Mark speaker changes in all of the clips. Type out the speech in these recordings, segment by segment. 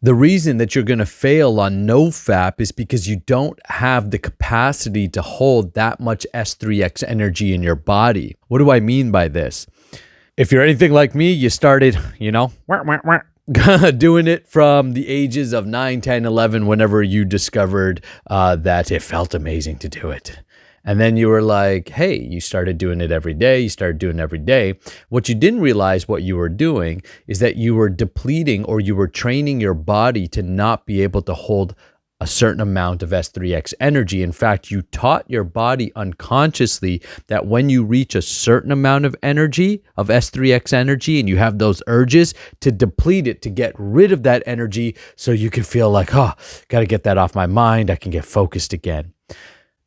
Speaker 1: The reason that you're going to fail on NoFap is because you don't have the capacity to hold that much S3X energy in your body. What do I mean by this? If you're anything like me, you started, doing it from the ages of 9, 10, 11, whenever you discovered that it felt amazing to do it. And then you were like, hey, you started doing it every day. You started doing it every day. What you didn't realize what you were doing is that you were depleting, or you were training your body to not be able to hold a certain amount of S3X energy. In fact, you taught your body unconsciously that when you reach a certain amount of energy, of S3X energy, and you have those urges, to deplete it, to get rid of that energy so you can feel like, got to get that off my mind. I can get focused again.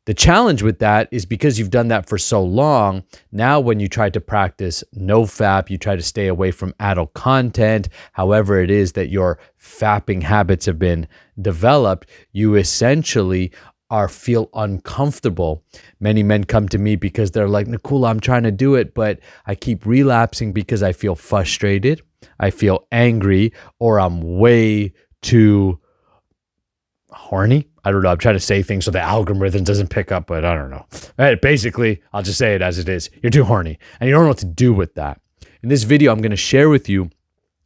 Speaker 1: The challenge with that is because you've done that for so long, now when you try to practice NoFap, you try to stay away from adult content, however it is that your fapping habits have been developed, you essentially feel uncomfortable. Many men come to me because they're like, Nakula, I'm trying to do it, but I keep relapsing because I feel frustrated, I feel angry, or I'm way too horny. I don't know. I'm trying to say things so the algorithm doesn't pick up, but I don't know. Basically, I'll just say it as it is. You're too horny and you don't know what to do with that. In this video, I'm going to share with you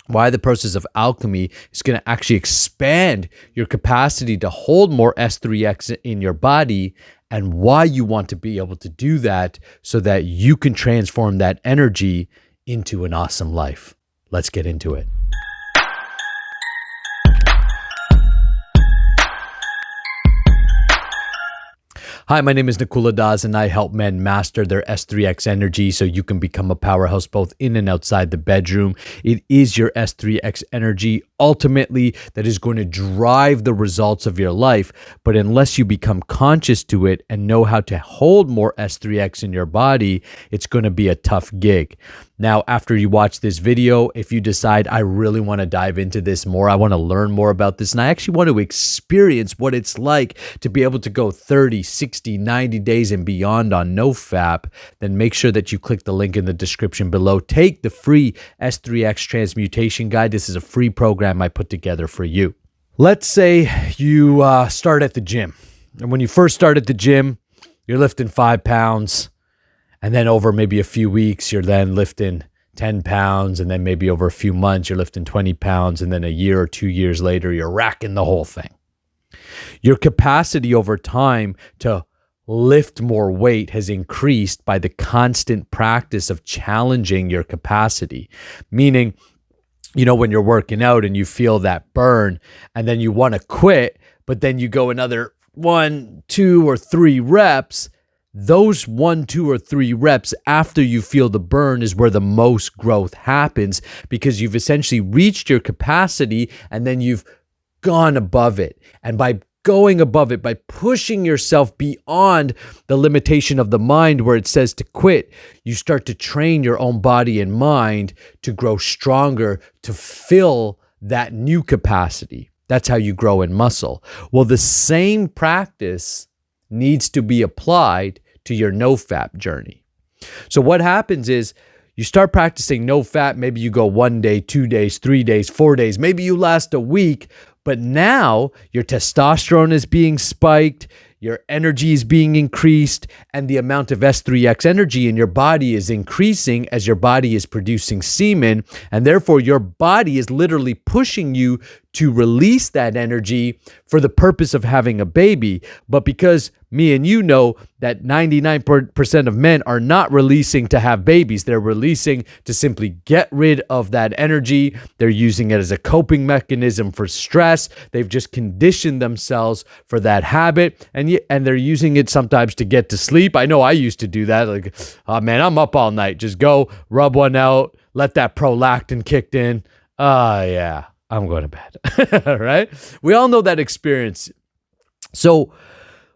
Speaker 1: why the process of alchemy is going to actually expand your capacity to hold more S3X in your body, and why you want to be able to do that so that you can transform that energy into an awesome life. Let's get into it. Hi, my name is Nakula Das, and I help men master their S3X energy so you can become a powerhouse both in and outside the bedroom. It is your S3X energy ultimately that is going to drive the results of your life, but unless you become conscious to it and know how to hold more S3X in your body, it's going to be a tough gig. Now, after you watch this video, if you decide I really want to dive into this more, I want to learn more about this, and I actually want to experience what it's like to be able to go 30, 60, 90 days and beyond on NoFap, then make sure that you click the link in the description below. Take the free S3X transmutation guide. This is a free program I put together for you. Let's say you start at the gym, and when you first start at the gym, you're lifting 5 pounds. And then over maybe a few weeks, you're then lifting 10 pounds. And then maybe over a few months, you're lifting 20 pounds. And then a year or 2 years later, you're racking the whole thing. Your capacity over time to lift more weight has increased by the constant practice of challenging your capacity. Meaning, when you're working out and you feel that burn and then you want to quit, but then you go another 1, 2, or 3 reps, those 1, 2, or 3 reps after you feel the burn is where the most growth happens, because you've essentially reached your capacity and then you've gone above it. And by going above it, by pushing yourself beyond the limitation of the mind where it says to quit, you start to train your own body and mind to grow stronger, to fill that new capacity. That's how you grow in muscle. Well, the same practice needs to be applied to your NoFap journey. So what happens is you start practicing NoFap. Maybe you go 1 day, 2 days, 3 days, 4 days. Maybe you last a week, but now your testosterone is being spiked, your energy is being increased, and the amount of S3X energy in your body is increasing as your body is producing semen, and therefore your body is literally pushing you to release that energy for the purpose of having a baby. But because me and you know that 99% of men are not releasing to have babies, they're releasing to simply get rid of that energy. They're using it as a coping mechanism for stress. They've just conditioned themselves for that habit, and they're using it sometimes to get to sleep. I know I used to do that. Like, oh man, I'm up all night. Just go rub one out, let that prolactin kick in. Yeah, I'm going to bed. Right? We all know that experience. So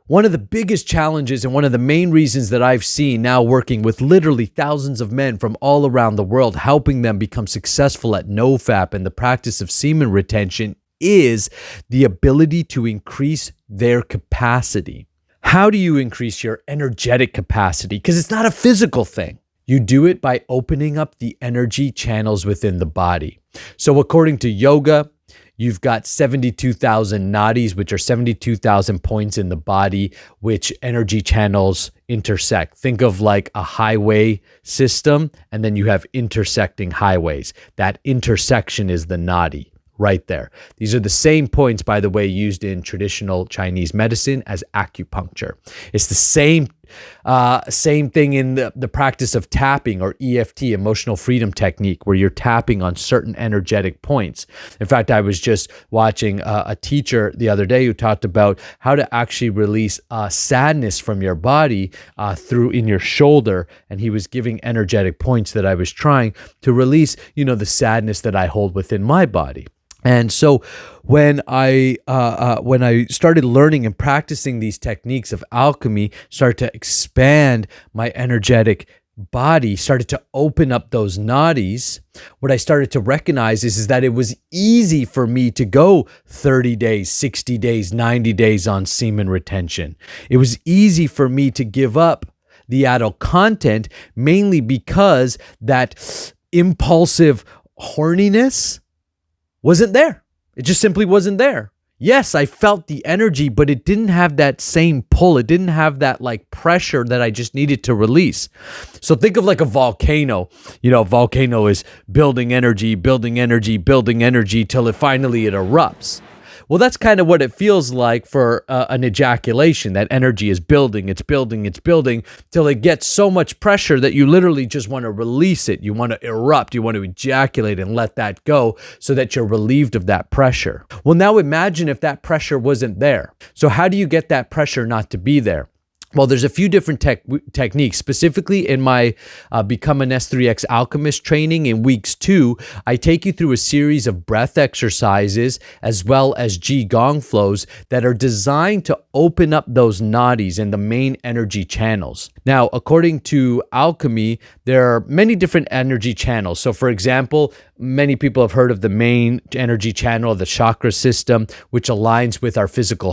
Speaker 1: one of the biggest challenges and one of the main reasons that I've seen now working with literally thousands of men from all around the world, helping them become successful at NoFap and the practice of semen retention, is the ability to increase their capacity. How do you increase your energetic capacity? Because it's not a physical thing. You do it by opening up the energy channels within the body. So according to yoga, you've got 72,000 nadis, which are 72,000 points in the body, which energy channels intersect. Think of like a highway system, and then you have intersecting highways. That intersection is the nadi. Right there. These are the same points, by the way, used in traditional Chinese medicine as acupuncture. It's the same thing in the practice of tapping, or EFT, emotional freedom technique, where you're tapping on certain energetic points. In fact, I was just watching a teacher the other day who talked about how to actually release sadness from your body through in your shoulder, and he was giving energetic points that I was trying to release, the sadness that I hold within my body. And so when I started learning and practicing these techniques of alchemy, started to expand my energetic body, started to open up those nadis, what I started to recognize is that it was easy for me to go 30 days, 60 days, 90 days on semen retention. It was easy for me to give up the adult content, mainly because that impulsive horniness wasn't there. It just simply wasn't there. Yes, I felt the energy, but it didn't have that same pull. It didn't have that like pressure that I just needed to release. So think of like a volcano. A volcano is building energy till it finally erupts. Well, that's kind of what it feels like for an ejaculation. That energy is building, it's building till it gets so much pressure that you literally just want to release it. You want to erupt, you want to ejaculate and let that go so that you're relieved of that pressure. Well, now imagine if that pressure wasn't there. So how do you get that pressure not to be there? Well, there's a few different techniques. Specifically in my Become an S3X Alchemist training in weeks 2, I take you through a series of breath exercises as well as Qigong flows that are designed to open up those nadis and the main energy channels. Now, according to Alchemy, there are many different energy channels. So for example, many people have heard of the main energy channel of the chakra system, which aligns with our physical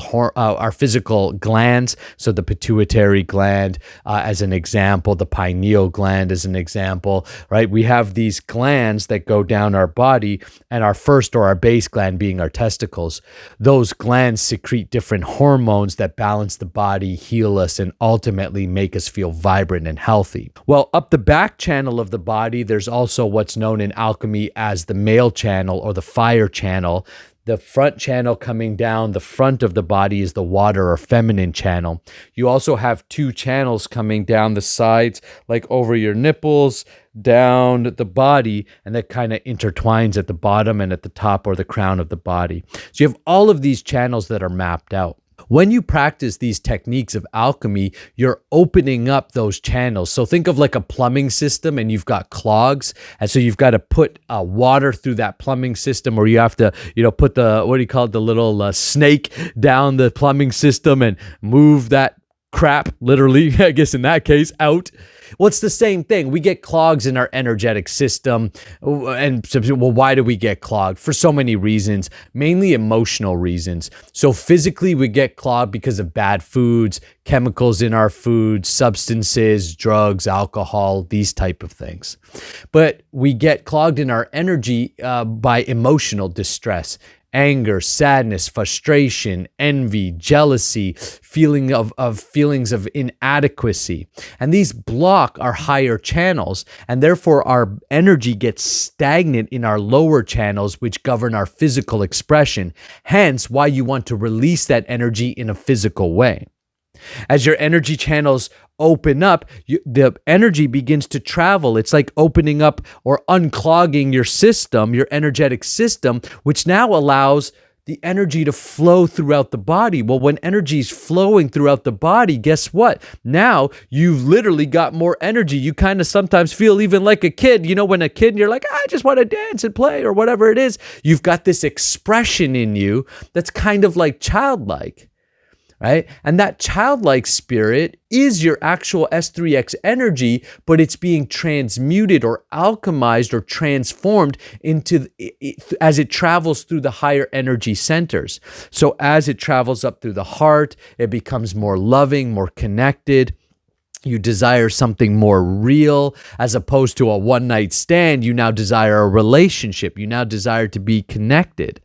Speaker 1: glands. So the pituitary gland, as an example, the pineal gland as an example, right? We have these glands that go down our body, and our first or our base gland being our testicles. Those glands secrete different hormones that balance the body, heal us, and ultimately make us feel vibrant and healthy. Well, up the back channel of the body, there's also what's known in alchemy as the male channel or the fire channel. The front channel coming down the front of the body is the water or feminine channel. You also have 2 channels coming down the sides, like over your nipples, down the body, and that kind of intertwines at the bottom and at the top or the crown of the body. So you have all of these channels that are mapped out. When you practice these techniques of alchemy, you're opening up those channels. So think of like a plumbing system, and you've got clogs. And so you've got to put water through that plumbing system, or you have to, put the little snake down the plumbing system and move that crap, literally, I guess in that case, out. Well, it's the same thing. We get clogs in our energetic system. And well, why do we get clogged? For so many reasons, mainly emotional reasons. So physically, we get clogged because of bad foods, chemicals in our food, substances, drugs, alcohol, these type of things. But we get clogged in our energy by emotional distress. Anger, sadness, frustration, envy, jealousy, feelings of inadequacy. And these block our higher channels, and therefore our energy gets stagnant in our lower channels, which govern our physical expression. Hence, why you want to release that energy in a physical way. As your energy channels open up, the energy begins to travel. It's like opening up or unclogging your system, your energetic system, which now allows the energy to flow throughout the body. Well, when energy is flowing throughout the body, guess what? Now you've literally got more energy. You kind of sometimes feel even like a kid. When a kid, you're like, I just want to dance and play or whatever it is. You've got this expression in you that's kind of like childlike. Right? And that childlike spirit is your actual S3X energy, but it's being transmuted or alchemized or transformed as it travels through the higher energy centers. So as it travels up through the heart, it becomes more loving, more connected. You desire something more real as opposed to a one-night stand. You now desire a relationship. You now desire to be connected.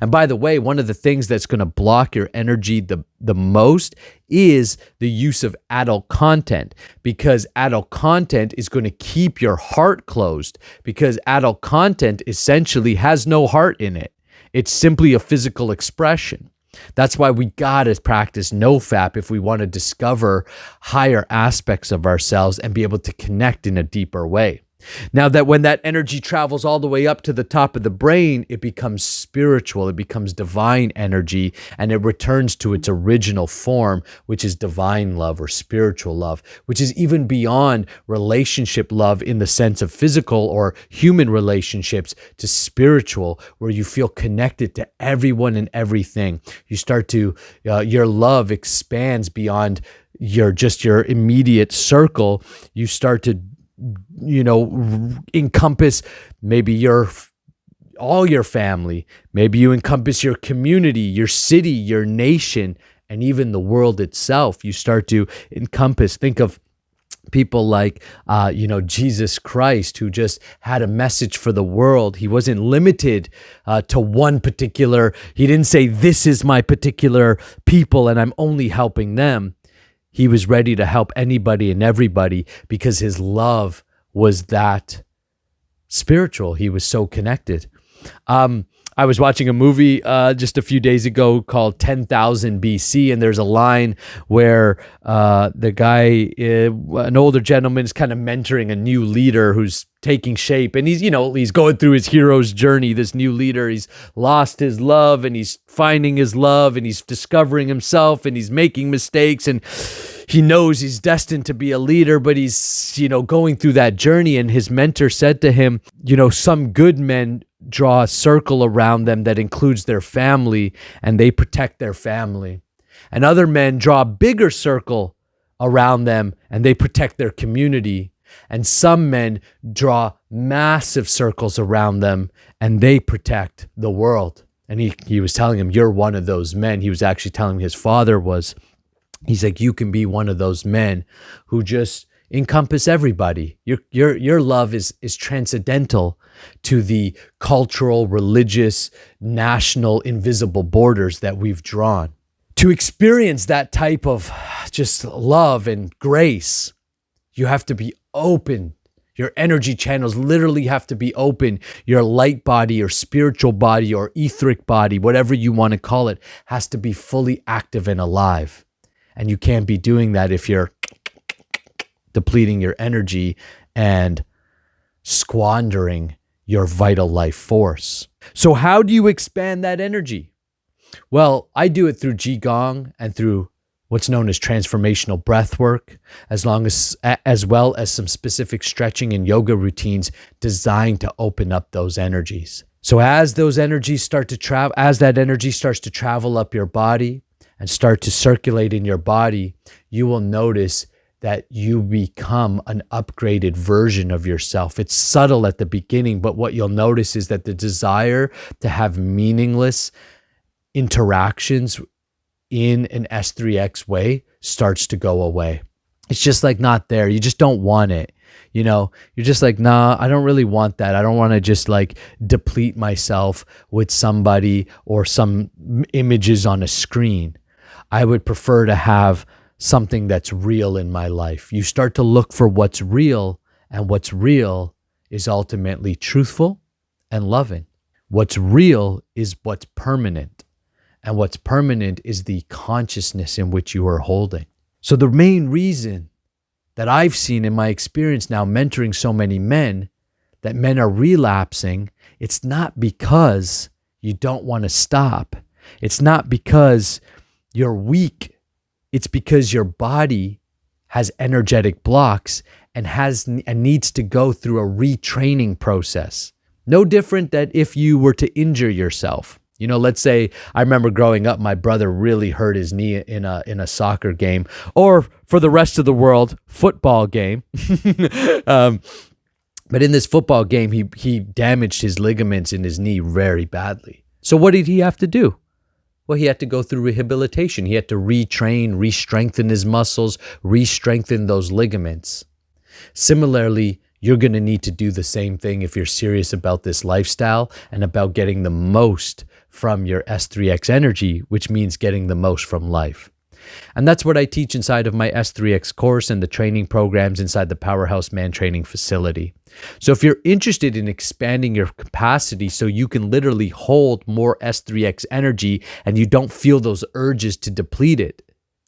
Speaker 1: And by the way, one of the things that's going to block your energy the most is the use of adult content, because adult content is going to keep your heart closed, because adult content essentially has no heart in it. It's simply a physical expression. That's why we gotta practice NoFap if we want to discover higher aspects of ourselves and be able to connect in a deeper way. Now, that when that energy travels all the way up to the top of the brain, it becomes spiritual, it becomes divine energy, and it returns to its original form, which is divine love or spiritual love, which is even beyond relationship love in the sense of physical or human relationships, to spiritual, where you feel connected to everyone and everything. You start to, your love expands beyond your immediate circle. You start to encompass maybe all your family. Maybe you encompass your community, your city, your nation, and even the world itself. You start to encompass, think of people like, Jesus Christ, who just had a message for the world. He wasn't limited to one particular, he didn't say, this is my particular people and I'm only helping them. He was ready to help anybody and everybody because his love was that spiritual. He was so connected. I was watching a movie just a few days ago called 10,000 BC, and there's a line where the guy, an older gentleman, is kind of mentoring a new leader who's taking shape, and he's going through his hero's journey. This new leader, he's lost his love, and he's finding his love, and he's discovering himself, and he's making mistakes, and he knows he's destined to be a leader, but he's going through that journey. And his mentor said to him, some good men draw a circle around them that includes their family, and they protect their family. And other men draw a bigger circle around them, and they protect their community. And some men draw massive circles around them, and they protect the world. And he was telling him, you're one of those men. He was actually telling his father was, he's like, you can be one of those men who just encompass everybody. Your love is transcendental to the cultural, religious, national, invisible borders that we've drawn. To experience that type of just love and grace, you have to be open. Your energy channels literally have to be open. Your light body or spiritual body or etheric body, whatever you want to call it, has to be fully active and alive. And you can't be doing that if you're depleting your energy and squandering your vital life force. So how do you expand that energy? Well, I do it through Qigong and through what's known as transformational breathwork, as well as some specific stretching and yoga routines designed to open up those energies. So as those energies start to travel, as that energy starts to travel up your body and start to circulate in your body, you will notice that you become an upgraded version of yourself. It's subtle at the beginning, but what you'll notice is that the desire to have meaningless interactions in an S3X way starts to go away. It's just like not there. You just don't want it. You're just like, nah, I don't really want that. I don't want to just like deplete myself with somebody or some images on a screen. I would prefer to have something that's real in my life. You start to look for what's real, and what's real is ultimately truthful and loving. What's real is what's permanent, and what's permanent is the consciousness in which you are holding. So the main reason that I've seen in my experience now mentoring so many men, that men are relapsing, it's not because you don't want to stop. It's not because you're weak. It's because your body has energetic blocks and needs to go through a retraining process. No different than if you were to injure yourself. Let's say, I remember growing up, my brother really hurt his knee in a soccer game, or for the rest of the world, football game. But in this football game, he damaged his ligaments in his knee very badly. So what did he have to do? Well, he had to go through rehabilitation. He had to retrain, re-strengthen his muscles, re-strengthen those ligaments. Similarly, you're going to need to do the same thing if you're serious about this lifestyle and about getting the most from your S3X energy, which means getting the most from life. And that's what I teach inside of my S3X course and the training programs inside the Powerhouse Man Training facility. So if you're interested in expanding your capacity so you can literally hold more S3X energy and you don't feel those urges to deplete it,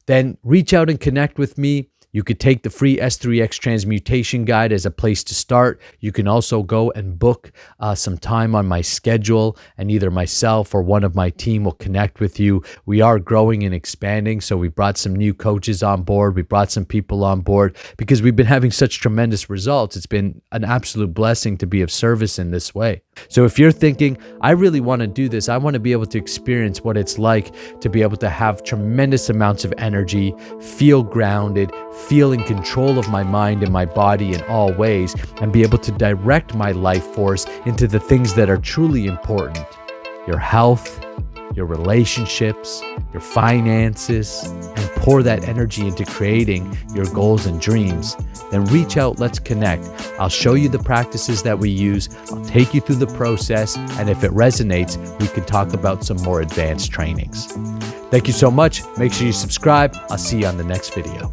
Speaker 1: then reach out and connect with me. You could take the free S3X transmutation guide as a place to start. You can also go and book some time on my schedule, and either myself or one of my team will connect with you. We are growing and expanding, so we brought some new coaches on board. We brought some people on board because we've been having such tremendous results. It's been an absolute blessing to be of service in this way. So if you're thinking, I really want to do this, I want to be able to experience what it's like to be able to have tremendous amounts of energy, feel grounded, feel in control of my mind and my body in all ways, and be able to direct my life force into the things that are truly important: your health, your relationships, your finances, and pour that energy into creating your goals and dreams, then reach out, let's connect. I'll show you the practices that we use, I'll take you through the process, and if it resonates, we can talk about some more advanced trainings. Thank you so much. Make sure you subscribe. I'll see you on the next video.